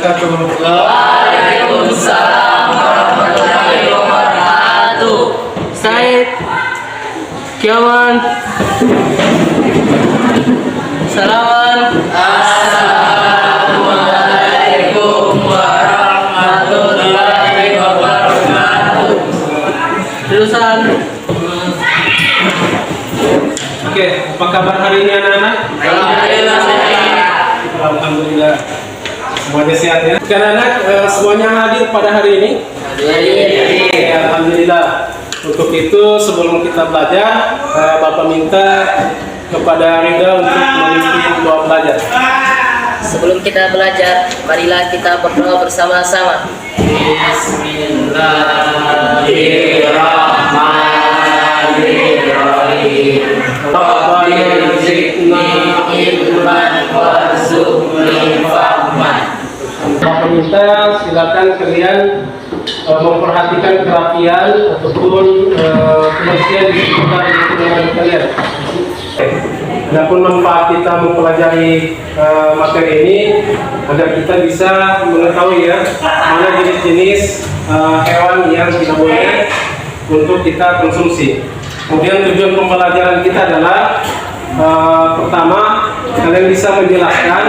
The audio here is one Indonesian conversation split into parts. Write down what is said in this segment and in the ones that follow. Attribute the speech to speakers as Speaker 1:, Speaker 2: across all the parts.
Speaker 1: wabarakatuh.
Speaker 2: Waalaikumsalam warahmatullahi wabarakatuh.
Speaker 3: Said, Kiawan, Salaman.
Speaker 2: Assalamualaikum warahmatullahi wabarakatuh.
Speaker 3: Lulusan.
Speaker 1: Oke, apa kabar hari ini anak-anak?
Speaker 2: Alhamdulillah sehat.
Speaker 1: Alhamdulillah. Semuanya sehat ya. Anak-anak semuanya hadir pada hari ini. Ya, alhamdulillah. Untuk itu sebelum kita belajar, Bapak minta kepada Rida untuk memimpin doa belajar.
Speaker 2: Sebelum kita belajar, marilah kita berdoa bersama-sama. Bismillahirrahmanirrahim. Rabbana zidna ilman warzuqna fahman.
Speaker 1: Bapak minta silakan kalian memperhatikan kerapian ataupun kebersihan di sekitar lingkungan kalian. Adapun manfaat kita mempelajari materi ini agar kita bisa mengetahui ya mana jenis-jenis hewan yang tidak boleh untuk kita konsumsi. Kemudian tujuan pembelajaran kita adalah pertama, kalian bisa menjelaskan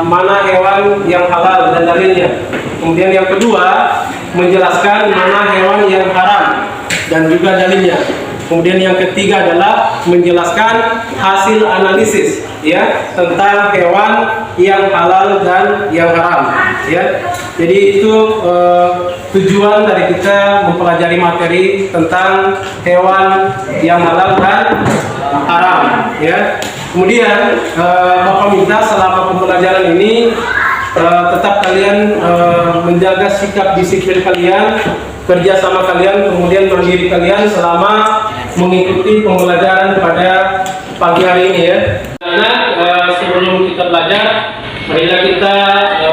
Speaker 1: mana hewan yang halal dan dalilnya. Kemudian yang kedua, menjelaskan mana hewan yang haram dan juga dalilnya. Kemudian yang ketiga adalah menjelaskan hasil analisis ya tentang hewan yang halal dan yang haram ya. Jadi itu tujuan dari kita mempelajari materi tentang hewan yang halal dan haram ya. Kemudian Bapak minta selama pembelajaran ini tetap kalian menjaga sikap disiplin kalian, kerja sama kalian, kemudian mandiri kalian selama mengikuti pembelajaran pada pagi hari ini ya. Karena sebelum kita belajar, marilah kita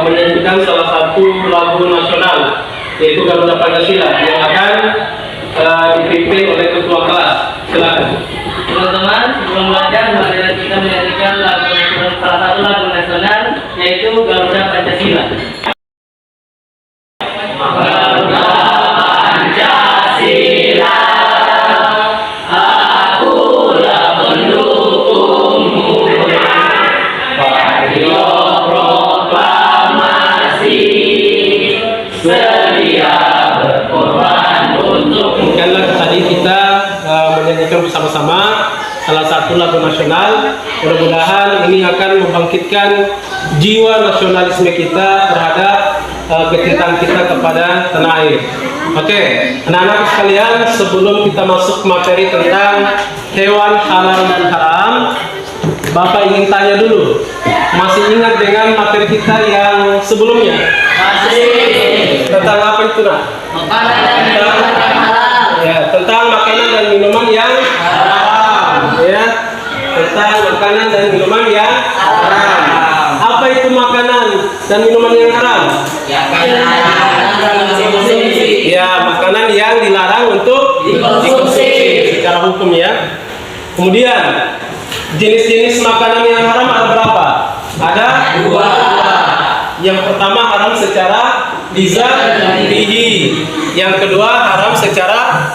Speaker 1: menyanyikan salah satu lagu nasional, yaitu Garuda Pancasila yang akan dipimpin oleh ketua kelas. Silakan.
Speaker 3: Teman-teman, sebelum belajar, marilah kita menyanyikan lagu nasional, salah satu lagu nasional, yaitu Garuda Pancasila.
Speaker 2: Garuda Pancasila, akulah pendukungmu. Radio proklamasi, sedia berkorban untukmu.
Speaker 1: Bukanlah tadi kita menyanyikan bersama-sama salah satu lagu nasional. Mudah-mudahan ini akan membangkitkan jiwa nasionalisme kita terhadap kecintaan kita kepada tanah air. Oke, anak-anak sekalian, sebelum kita masuk materi tentang hewan halal dan haram, Bapak ingin tanya dulu, masih ingat dengan materi kita yang sebelumnya?
Speaker 2: Masih.
Speaker 1: Tentang apa itu, nak?
Speaker 2: Makanan dan minuman yang halal.
Speaker 1: Ya, tentang makanan dan minuman yang haram, ya. Tentang makanan dan minuman yang haram. Apa itu makanan dan minuman yang haram? Ya, makanan yang dilarang untuk dikonsumsi secara hukum ya. Kemudian jenis-jenis makanan yang haram ada berapa? Ada dua. Yang pertama haram secara lidzatihi, yang kedua haram secara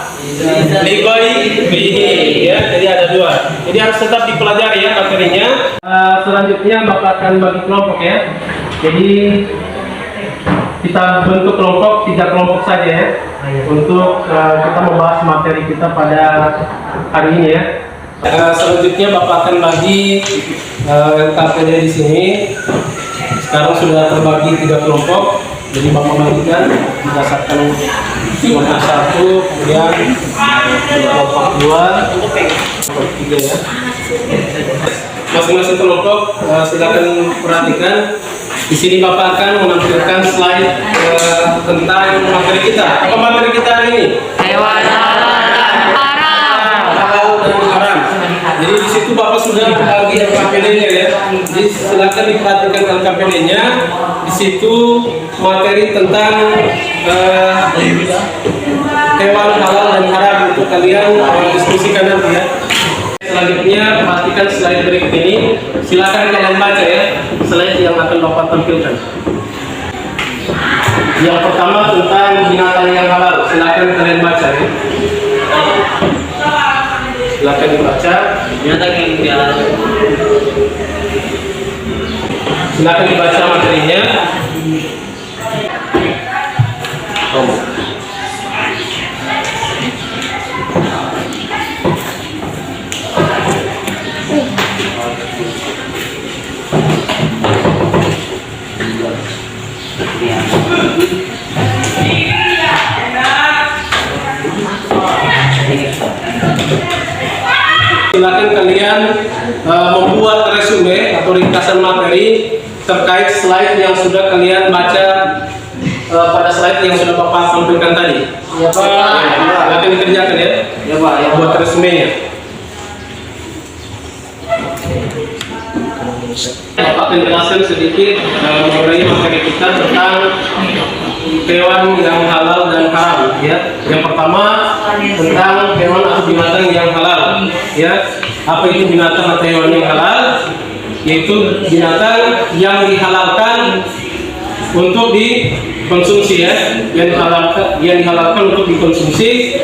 Speaker 1: lighairihi ya. Jadi ada dua. Jadi harus tetap dipelajari ya materinya. Selanjutnya Bapak akan bagi kelompok ya. Jadi kita bentuk kelompok 3 kelompok saja ya untuk kita membahas materi kita pada hari ini ya. Selanjutnya Bapak akan bagi LKPD di sini. Sekarang sudah terbagi 3 kelompok. Jadi Bapak bagikan berdasarkan kelompok 1, kemudian kelompok 2, kelompok 3 ya. Masing-masing kelompok silakan perhatikan. Di sini Bapak akan menampilkan slide tentang materi kita. Apa materi kita hari ini?
Speaker 2: Hewan halal dan haram.
Speaker 1: Halal dan haram. Jadi di situ Bapak sudah bagi LKPD-nya ya. Jadi silakan diperhatikan LKPD-nya. Di situ materi tentang hewan halal dan haram untuk kalian diskusikan nanti ya. Selanjutnya perhatikan slide berikut ini. Silakan kalian baca ya, slide yang akan Bapak tampilkan. Yang pertama tentang binatang yang halal. Silakan kalian baca ya. Silakan dibaca.
Speaker 3: Binatang yang halal.
Speaker 1: Silakan dibaca materinya. Silakan kalian membuat resume atau ringkasan materi terkait slide yang sudah kalian baca pada slide yang sudah Bapak sampaikan tadi.
Speaker 2: Ya Pak.
Speaker 1: Silakan dikerjakan ya.
Speaker 2: Ya Pak. Ya
Speaker 1: Buat resumenya. Bapak akan jelaskan sedikit mengenai materi kita tentang hewan yang halal dan haram ya. Yang pertama tentang hewan atau binatang yang halal ya. Apa itu binatang atau hewan yang halal? Yaitu binatang yang dihalalkan untuk dikonsumsi ya, yang dihalalkan untuk dikonsumsi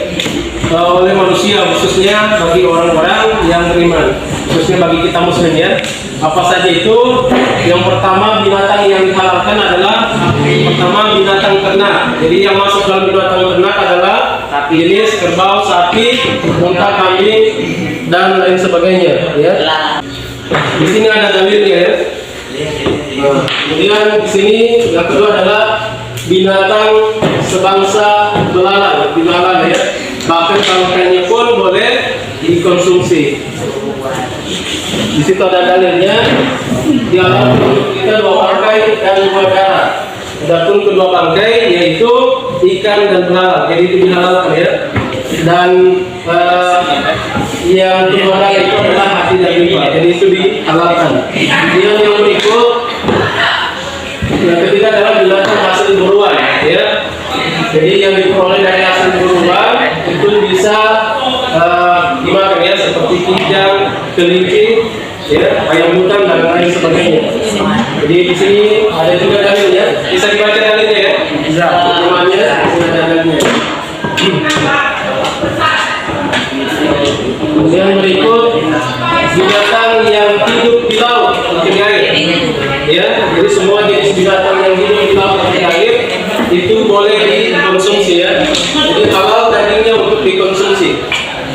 Speaker 1: oleh manusia, khususnya bagi orang-orang yang beriman, khususnya bagi kita muslim ya. Apa saja itu? Yang pertama binatang yang dihalalkan adalah pertama binatang ternak. Jadi yang masuk dalam binatang ternak adalah jenis kerbau, sapi, unta, kambing dan lain sebagainya ya. Di sini ada dalilnya ya. Kemudian di sini yang kedua adalah binatang sebangsa belalang, ya. Bahkan tangkainya pun boleh dikonsumsi. Di situ ada dalilnya. Dihalalkan untuk kita 2 bangkai dan 2 darah. Adapun kedua bangkai yaitu ikan dan belalang. Jadi itu dihalalkan ya. Dan yang kedua darah itu adalah hati dan limpa. Jadi itu dihalalkan. Kemudian yang berikut yang ketiga adalah binatang hasil buruan ya. Jadi yang diperoleh dari hasil buruan itu bisa dimakan ya, seperti kijang, kelinci, ya, ayam hutan dan lain sebagainya. Jadi di sini ada juga dalilnya. Bisa dibaca dalilnya ya? Bisa. Namanya ada dalilnya. Kemudian berikut binatang yang hidup di laut atau di air. Ya, jadi semua jenis binatang yang hidup di laut atau di air itu boleh dikonsumsi ya. Jadi halal dagingnya untuk dikonsumsi.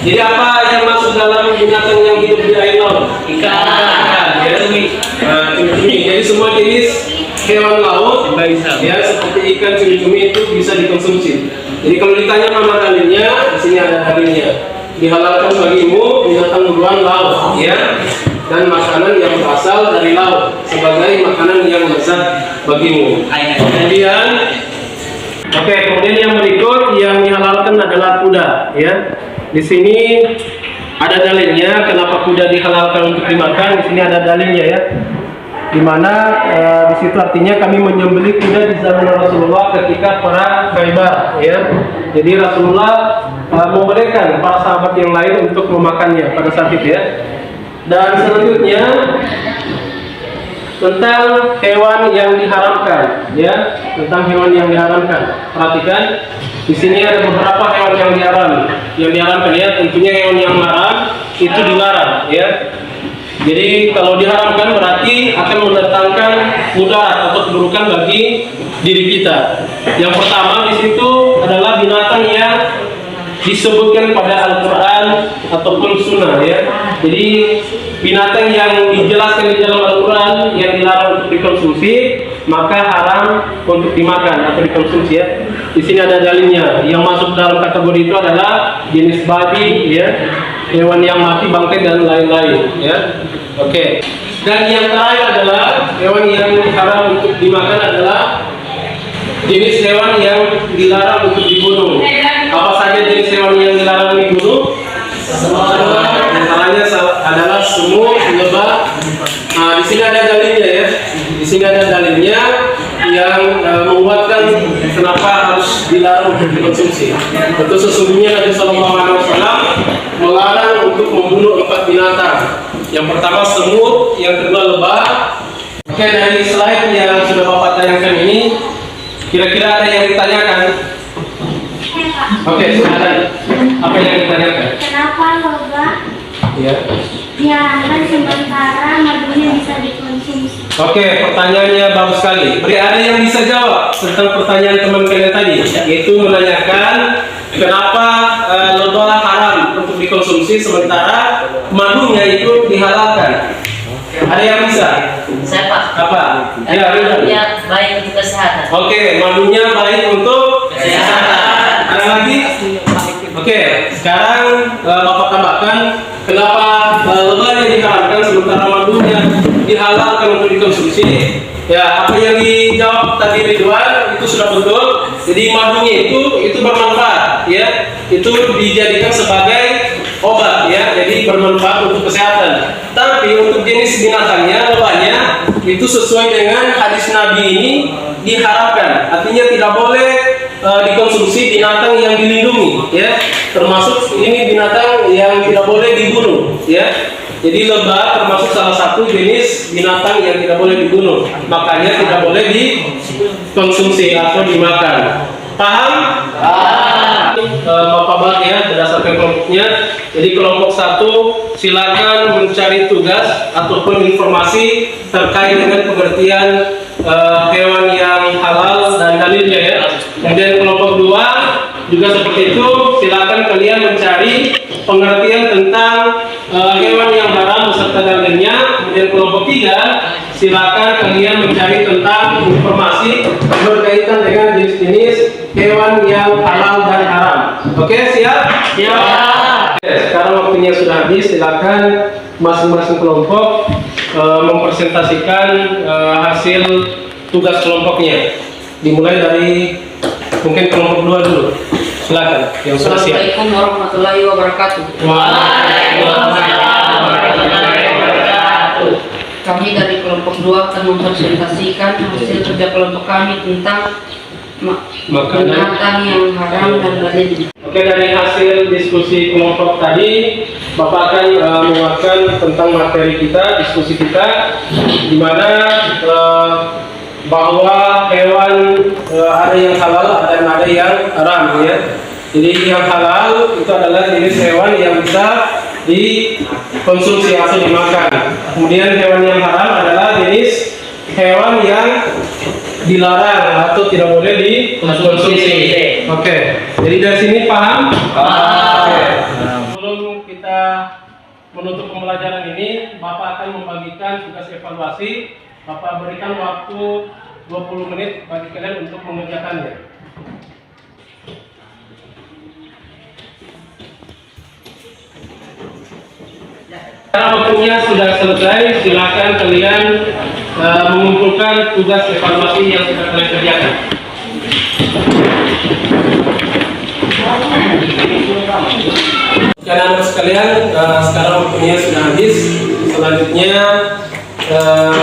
Speaker 1: Jadi apa yang masuk dalam binatang yang hidup di air laut? Ikan, ya. Cumi-cumi. Jadi semua jenis hewan laut, ya, seperti ikan, cumi-cumi itu bisa dikonsumsi. Jadi kalau ditanya mana dalilnya, di sini ada dalilnya. Dihalalkan bagimu binatang buruan laut, ya, dan makanan yang berasal dari laut sebagai makanan yang lezat bagimu. Kemudian, kemudian yang berikut yang dihalalkan adalah kuda, ya. Di sini ada dalilnya kenapa kuda dihalalkan untuk dimakan. Di sini ada dalilnya ya. Dimana di situ artinya kami menyembelih kuda di zaman Rasulullah ketika perang Khaybar ya. Jadi Rasulullah membolehkan para sahabat yang lain untuk memakannya pada saat itu ya. Dan selanjutnya tentang hewan yang diharamkan ya, tentang hewan yang diharamkan. Perhatikan di sini ada beberapa hewan yang diharamkan ya. Tentunya hewan yang haram itu dilarang ya. Jadi kalau diharamkan berarti akan mendatangkan mudarat atau keburukan bagi diri kita. Yang pertama di situ adalah binatang yang disebutkan pada Al-Quran ataupun Sunnah ya. Jadi binatang yang dijelaskan di dalam Al-Quran yang dilarang untuk dikonsumsi maka haram untuk dimakan atau dikonsumsi ya. Di sini ada dalilnya. Yang masuk dalam kategori itu adalah jenis babi ya, hewan yang mati, bangkai dan lain-lain ya. Oke. Dan yang terakhir adalah hewan yang haram untuk dimakan adalah jenis hewan yang dilarang untuk dibunuh. Apa saja jenis hewan yang dilarang dibunuh? Antaranya adalah semut, lebah. Nah, di sini ada dalilnya ya. Di sini ada dalilnya yang menguatkan kenapa harus dilarang untuk dikonsumsi. Tentu sesungguhnya Nabi SAW melarang untuk membunuh 4 binatang. Yang pertama semut, yang kedua lebah. Oke, dari slide yang sudah Bapak tayangkan ini, kira-kira ada yang ditanyakan? Oke, silakan. Apa yang ditanyakan?
Speaker 4: Kenapa lebah
Speaker 1: Ya.
Speaker 4: diharamkan sementara madunya bisa dikonsumsi?
Speaker 1: Oke, pertanyaannya bagus sekali. Beri ada yang bisa jawab tentang pertanyaan teman kalian tadi, yaitu menanyakan kenapa lebah haram untuk dikonsumsi sementara madunya itu dihalalkan. Ada yang bisa?
Speaker 2: Saya Pak.
Speaker 1: Apa? Ya, Ridwan.
Speaker 2: Ya, baik untuk kesehatan.
Speaker 1: Oke, madunya baik untuk kesehatan. Ada lagi? Oke, sekarang Bapak tambahkan kenapa lebahnya diharamkan sementara madunya dihalalkan untuk dikonsumsi. Ya, apa yang dijawab tadi Ridwan itu sudah betul. Jadi madunya itu bermanfaat, ya. Itu dijadikan sebagai obat, ya. Jadi bermanfaat untuk kesehatan. Tapi untuk jenis binatangnya, lebahnya itu sesuai dengan hadis Nabi ini diharamkan. Artinya tidak boleh dikonsumsi binatang yang dilindungi, ya. Termasuk ini binatang yang tidak boleh dibunuh, ya. Jadi lebah termasuk salah satu jenis binatang yang tidak boleh dibunuh, makanya tidak boleh dikonsumsi atau dimakan. Paham? Bapak Bak ya, berdasarkan kelompoknya. Jadi kelompok 1 silakan mencari tugas ataupun informasi terkait dengan pengertian hewan yang halal dan dalilnya ya. Kemudian kelompok 2 juga seperti itu, silakan kalian mencari pengertian tentang hewan yang haram beserta dalilnya. Kemudian kelompok 3 silakan kalian mencari tentang informasi berkaitan dengan jenis-jenis hewan yang halal dan haram. Oke, siap?
Speaker 3: Siap.
Speaker 1: Oke, sekarang waktunya sudah habis. Silakan masing-masing kelompok mempresentasikan hasil tugas kelompoknya. Dimulai dari mungkin kelompok 2 dulu. Silakan yang sudah siap.
Speaker 2: Assalamualaikum warahmatullahi wabarakatuh.
Speaker 3: Waalaikumsalam warahmatullahi wabarakatuh.
Speaker 2: Kami dari kelompok 2 akan mempresentasikan hasil kerja kelompok kami tentang
Speaker 1: Makanan.
Speaker 2: binatang yang haram dan dalil.
Speaker 1: Oke, dari hasil diskusi kelompok tadi, Bapak akan menguatkan tentang materi kita, diskusi kita, di mana bahwa hewan ada yang halal dan ada yang haram ya. Jadi yang halal itu adalah jenis hewan yang bisa dikonsumsi atau dimakan. Kemudian hewan yang haram adalah jenis hewan yang dilarang atau tidak boleh dikonsumsi. Oke. Jadi dari sini paham? Oke. Sebelum kita menutup pembelajaran ini, Bapak akan membagikan tugas evaluasi. Bapak berikan waktu 20 menit bagi kalian untuk mengerjakannya. Karena waktunya sudah selesai, silakan kalian mengumpulkan tugas evaluasi yang sudah kalian kerjakan. Anak-anak sekalian, sekarang waktunya sudah habis. Selanjutnya,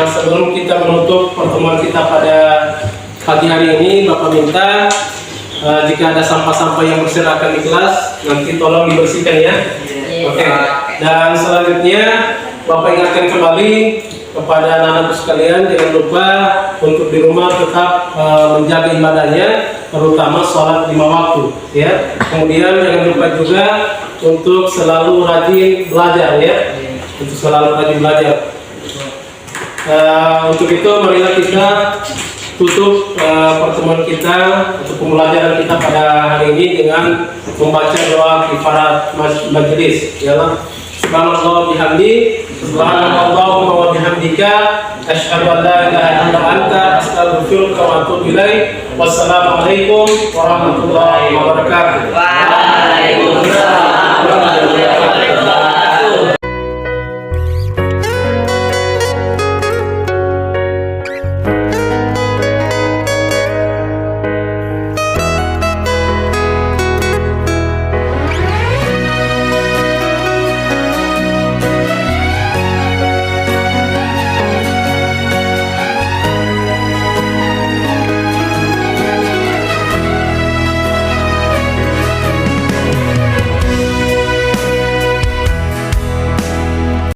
Speaker 1: sebelum kita menutup pertemuan kita pada pagi hari ini, Bapak minta jika ada sampah-sampah yang berserakan di kelas, nanti tolong dibersihkan ya. Oke. Dan selanjutnya Bapak ingatkan kembali kepada anak-anak sekalian, jangan lupa untuk di rumah tetap menjaga ibadahnya, terutama sholat 5 waktu ya. Kemudian jangan lupa juga untuk selalu rajin belajar ya, untuk selalu rajin belajar. Untuk itu marilah kita tutup pertemuan kita untuk pembelajaran kita pada hari ini dengan membaca doa kifarat majelis ialah subhanallah bihamdi subhanallahumma wa bihamdika asyhadu an la ilaha illa anta astaghfiruka wa atubu ilaik. Wassalamualaikum warahmatullahi wabarakatuh.